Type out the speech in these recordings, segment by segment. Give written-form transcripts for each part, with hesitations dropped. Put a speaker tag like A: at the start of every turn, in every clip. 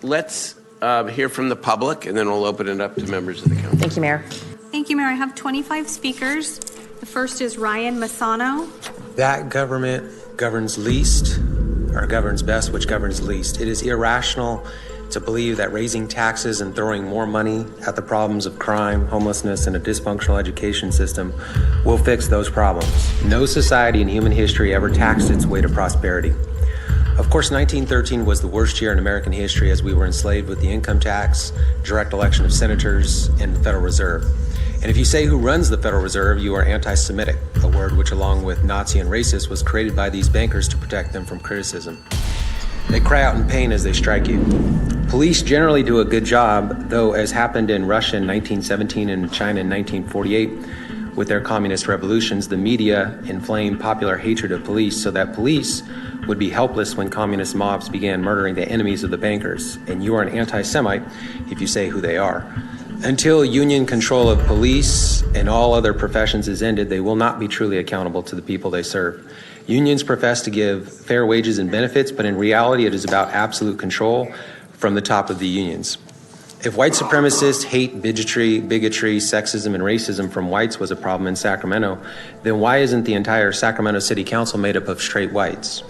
A: let's hear from the public, and then we'll open it up to members of the council.
B: Thank you, Mayor.
C: Thank you, Mayor. I have 25 speakers. The first is Ryan Messano.
D: That government governs least, or governs best, which governs least. It is irrational to believe that raising taxes and throwing more money at the problems of crime, homelessness, and a dysfunctional education system will fix those problems. No society in human history ever taxed its way to prosperity. Of course, 1913 was the worst year in American history as we were enslaved with the income tax, direct election of senators, and the Federal Reserve. And if you say who runs the Federal Reserve, you are anti-Semitic, a word which, along with Nazi and racist, was created by these bankers to protect them from criticism. They cry out in pain as they strike you. Police generally do a good job, though, as happened in Russia in 1917 and China in 1948, with their communist revolutions, the media inflamed popular hatred of police so that police would be helpless when communist mobs began murdering the enemies of the bankers. And you are an anti-Semite if you say who they are. Until union control of police and all other professions is ended, they will not be truly accountable to the people they serve. Unions profess to give fair wages and benefits, but in reality it is about absolute control from the top of the unions. If white supremacists hate bigotry, sexism, and racism from whites was a problem in Sacramento, then why isn't the entire Sacramento City Council made up of straight whites?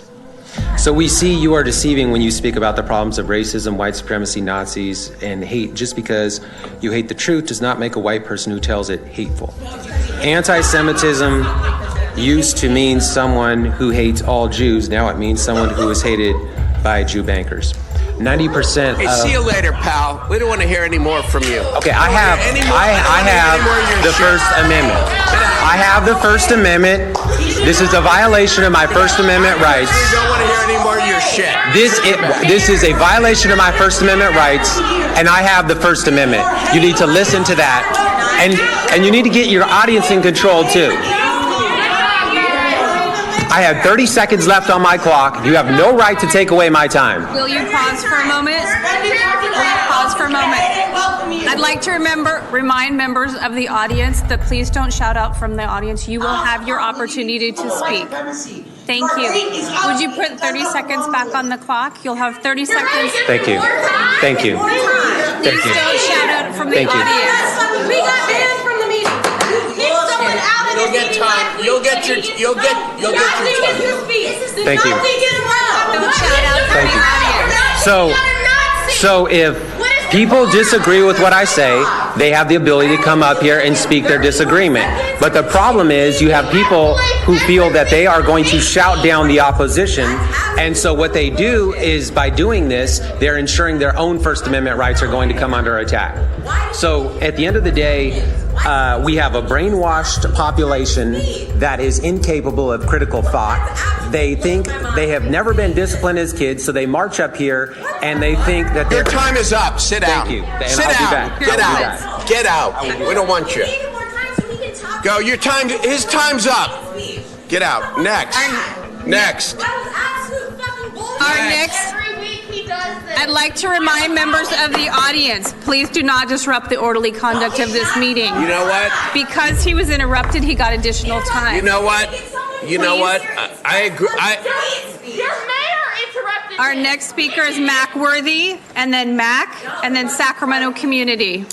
D: So we see you are deceiving when you speak about the problems of racism, white supremacy, Nazis, and hate. Just because you hate the truth does not make a white person who tells it hateful. Anti-Semitism used to mean someone who hates all Jews. Now it means someone who is hated by Jew bankers. 90%
A: Hey, see you later, pal. We don't want to hear any more from you.
D: Okay, I have the First Amendment. I have the First Amendment. This is a violation of my First Amendment rights.
A: We don't want to hear any more of your shit.
D: This is a violation of my First Amendment rights, and I have the First Amendment. You need to listen to that, and you need to get your audience in control too. I have 30 seconds left on my clock. You have no right to take away my time.
C: Will you pause for a moment? Pause for a moment. I'd like to remind members of the audience that please don't shout out from the audience. You will have your opportunity to speak. Thank you. Would you put 30 seconds back on the clock? You'll have 30 seconds.
D: Thank you. Thank you.
C: Please don't shout out from the audience.
E: We got banned from the meeting. Kick someone out of the meeting.
A: You'll get your time.
D: Thank you.
C: Don't shout out from the audience.
D: So if people disagree with what I say, they have the ability to come up here and speak their disagreement. But the problem is you have people who feel that they are going to shout down the opposition. And so what they do is by doing this, they're ensuring their own First Amendment rights are going to come under attack. So at the end of the day, we have a brainwashed population that is incapable of critical thought. They think they have never been disciplined as kids, so they march up here and they think that
A: Your time is up. Sit down.
D: Thank you. And
A: Sit
D: I'll be
A: down.
D: back.
A: Get
D: I'll be
A: out.
D: back.
A: Get out. We don't want you. Go. Your time. His time's up. Get out. Next. Next.
C: Our next. I'd like to remind members of the audience, please do not disrupt the orderly conduct of this meeting.
A: You know what?
C: Because he was interrupted, he got additional time.
A: You know what? You know what? I agree.
E: Your mayor interrupted
C: Our
E: me.
C: next speaker is Mac Worthy, and then Mac, and then Sacramento Community.